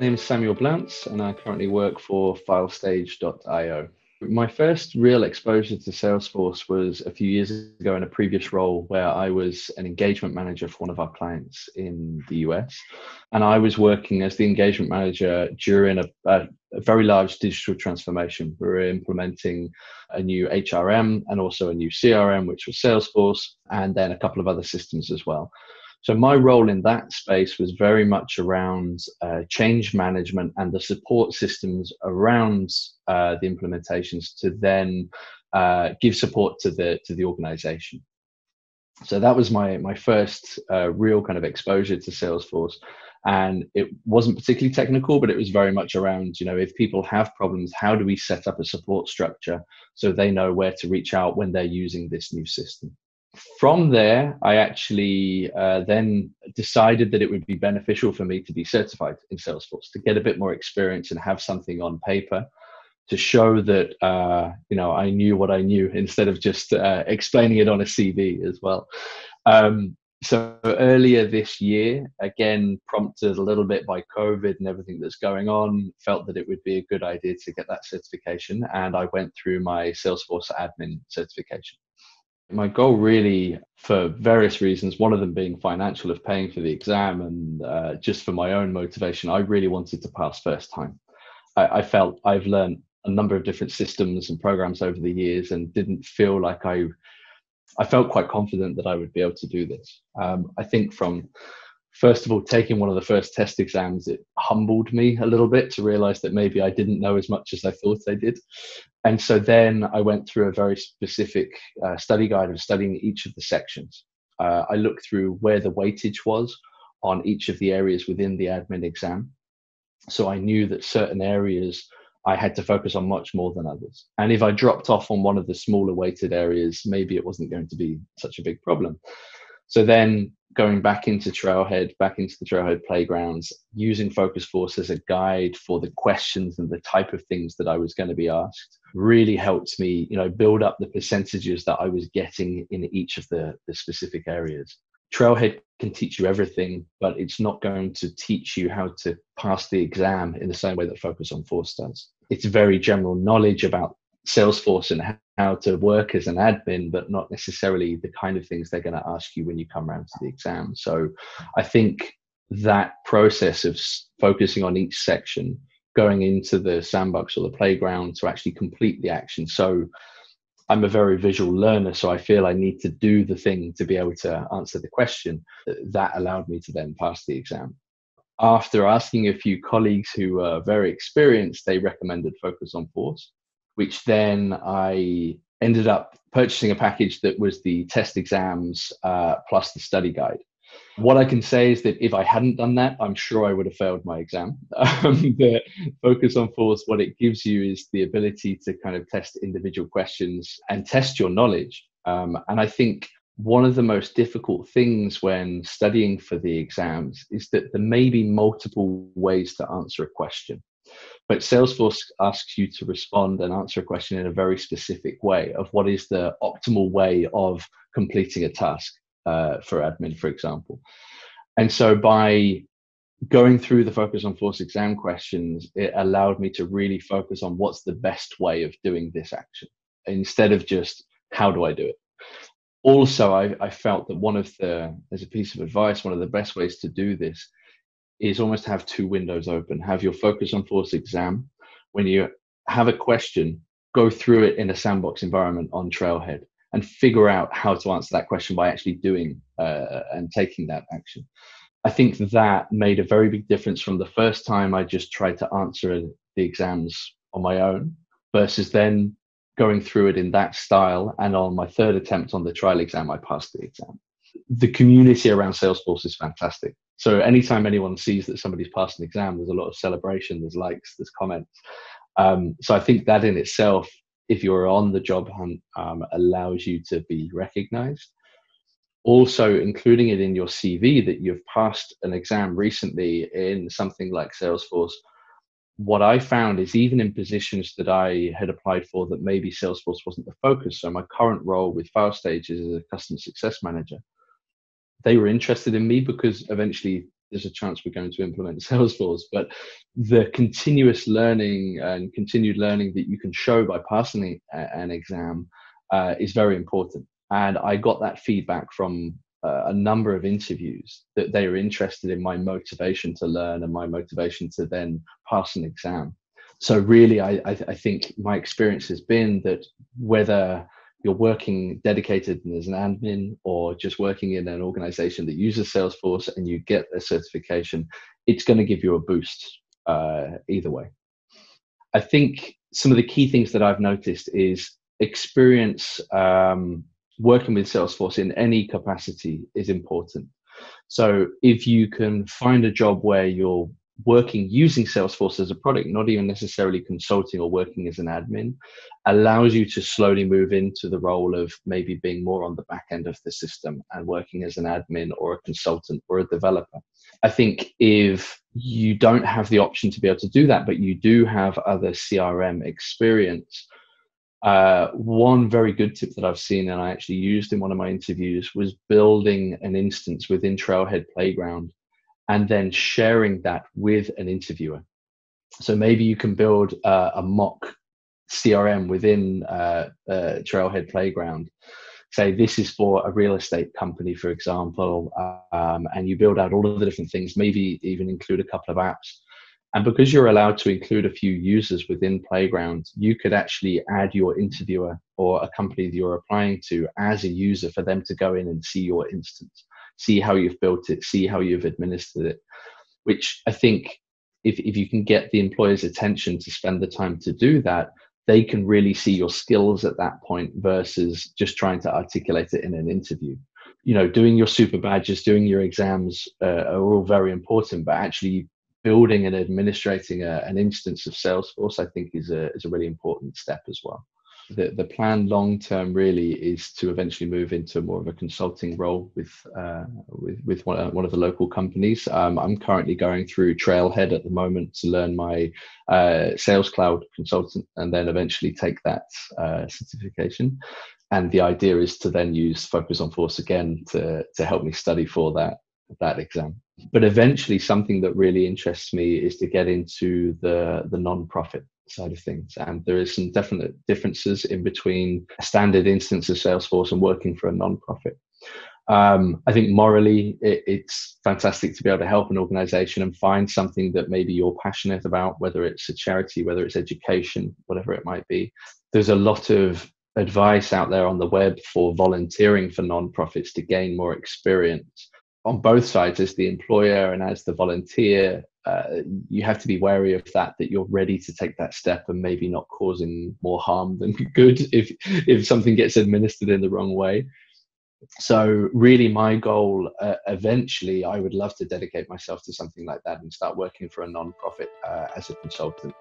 name is Samuel Blantz, and I currently work for FileStage.io. My first real exposure to Salesforce was a few years ago in a previous role where I was an engagement manager for one of our clients in the US. And I was working as the engagement manager during a very large digital transformation. We were implementing a new HRM and also a new CRM, which was Salesforce, and then a couple of other systems as well. So my role in that space was very much around change management and the support systems around the implementations to then give support to the organization. So that was my first real kind of exposure to Salesforce. And it wasn't particularly technical, but it was very much around, if people have problems, how do we set up a support structure so they know where to reach out when they're using this new system? From there, I actually then decided that it would be beneficial for me to be certified in Salesforce, to get a bit more experience and have something on paper to show that I knew what I knew instead of just explaining it on a CV as well. So earlier this year, again, prompted a little bit by COVID and everything that's going on, felt that it would be a good idea to get that certification. And I went through my Salesforce admin certification. My goal really, for various reasons, one of them being financial, of paying for the exam, and just for my own motivation, I really wanted to pass first time. I felt I've learned a number of different systems and programs over the years and didn't feel like I felt quite confident that I would be able to do this. I think from, first of all, taking one of the first test exams, it humbled me a little bit to realize that maybe I didn't know as much as I thought I did. And so then I went through a very specific study guide of studying each of the sections. I looked through where the weightage was on each of the areas within the admin exam. So I knew that certain areas I had to focus on much more than others. And if I dropped off on one of the smaller weighted areas, maybe it wasn't going to be such a big problem. So then going back into Trailhead, back into the Trailhead playgrounds, using Focus Force as a guide for the questions and the type of things that I was going to be asked really helped me, build up the percentages that I was getting in each of the specific areas. Trailhead can teach you everything, but it's not going to teach you how to pass the exam in the same way that Focus on Force does. It's very general knowledge about Salesforce and how to work as an admin, but not necessarily the kind of things they're going to ask you when you come around to the exam. So I think that process of focusing on each section, going into the sandbox or the playground to actually complete the action. So I'm a very visual learner, so I feel I need to do the thing to be able to answer the question. That allowed me to then pass the exam. After asking a few colleagues who were very experienced, they recommended Focus on Force, which then I ended up purchasing a package that was the test exams plus the study guide. What I can say is that if I hadn't done that, I'm sure I would have failed my exam. The Focus on Force, what it gives you is the ability to kind of test individual questions and test your knowledge. And I think one of the most difficult things when studying for the exams is that there may be multiple ways to answer a question. But Salesforce asks you to respond and answer a question in a very specific way of what is the optimal way of completing a task for admin, for example. And so by going through the Focus on Force exam questions, it allowed me to really focus on what's the best way of doing this action instead of just how do I do it. Also, I felt that as a piece of advice, one of the best ways to do this is almost have two windows open. Have your Focus on Force exam. When you have a question, go through it in a sandbox environment on Trailhead and figure out how to answer that question by actually doing and taking that action. I think that made a very big difference from the first time I just tried to answer the exams on my own versus then going through it in that style. And on my third attempt on the trial exam, I passed the exam. The community around Salesforce is fantastic. So anytime anyone sees that somebody's passed an exam, there's a lot of celebration, there's likes, there's comments. So I think that in itself, if you're on the job hunt, allows you to be recognized. Also, including it in your CV that you've passed an exam recently in something like Salesforce. What I found is even in positions that I had applied for that maybe Salesforce wasn't the focus. So my current role with FileStage is as a customer success manager. They were interested in me because eventually there's a chance we're going to implement Salesforce. But the continuous learning and continued learning that you can show by passing an exam is very important. And I got that feedback from a number of interviews, that they were interested in my motivation to learn and my motivation to then pass an exam. So really, I think my experience has been that whether you're working dedicated as an admin or just working in an organization that uses Salesforce and you get a certification, it's going to give you a boost either way. I think some of the key things that I've noticed is experience working with Salesforce in any capacity is important. So if you can find a job where you're working using Salesforce as a product, not even necessarily consulting or working as an admin, allows you to slowly move into the role of maybe being more on the back end of the system and working as an admin or a consultant or a developer. I think if you don't have the option to be able to do that, but you do have other CRM experience, one very good tip that I've seen and I actually used in one of my interviews was building an instance within Trailhead Playground and then sharing that with an interviewer. So maybe you can build a mock CRM within Trailhead Playground. Say this is for a real estate company, for example, and you build out all of the different things, maybe even include a couple of apps. And because you're allowed to include a few users within Playground, you could actually add your interviewer or a company that you're applying to as a user for them to go in and see your instance, see how you've built it, see how you've administered it, which I think if you can get the employer's attention to spend the time to do that, they can really see your skills at that point versus just trying to articulate it in an interview. You know, doing your super badges, doing your exams are all very important, but actually building and administrating an instance of Salesforce, I think, is a really important step as well. The plan long term really is to eventually move into more of a consulting role with one of the local companies. I'm currently going through Trailhead at the moment to learn my Sales Cloud consultant and then eventually take that certification. And the idea is to then use Focus on Force again to help me study for that exam. But eventually something that really interests me is to get into the non-profit side of things. And there is some definite differences in between a standard instance of Salesforce and working for a non-profit. I think morally, it's fantastic to be able to help an organization and find something that maybe you're passionate about, whether it's a charity, whether it's education, whatever it might be. There's a lot of advice out there on the web for volunteering for non-profits to gain more experience. On both sides, as the employer and as the volunteer, you have to be wary of that you're ready to take that step and maybe not causing more harm than good if something gets administered in the wrong way. So really my goal, eventually, I would love to dedicate myself to something like that and start working for a non-profit as a consultant.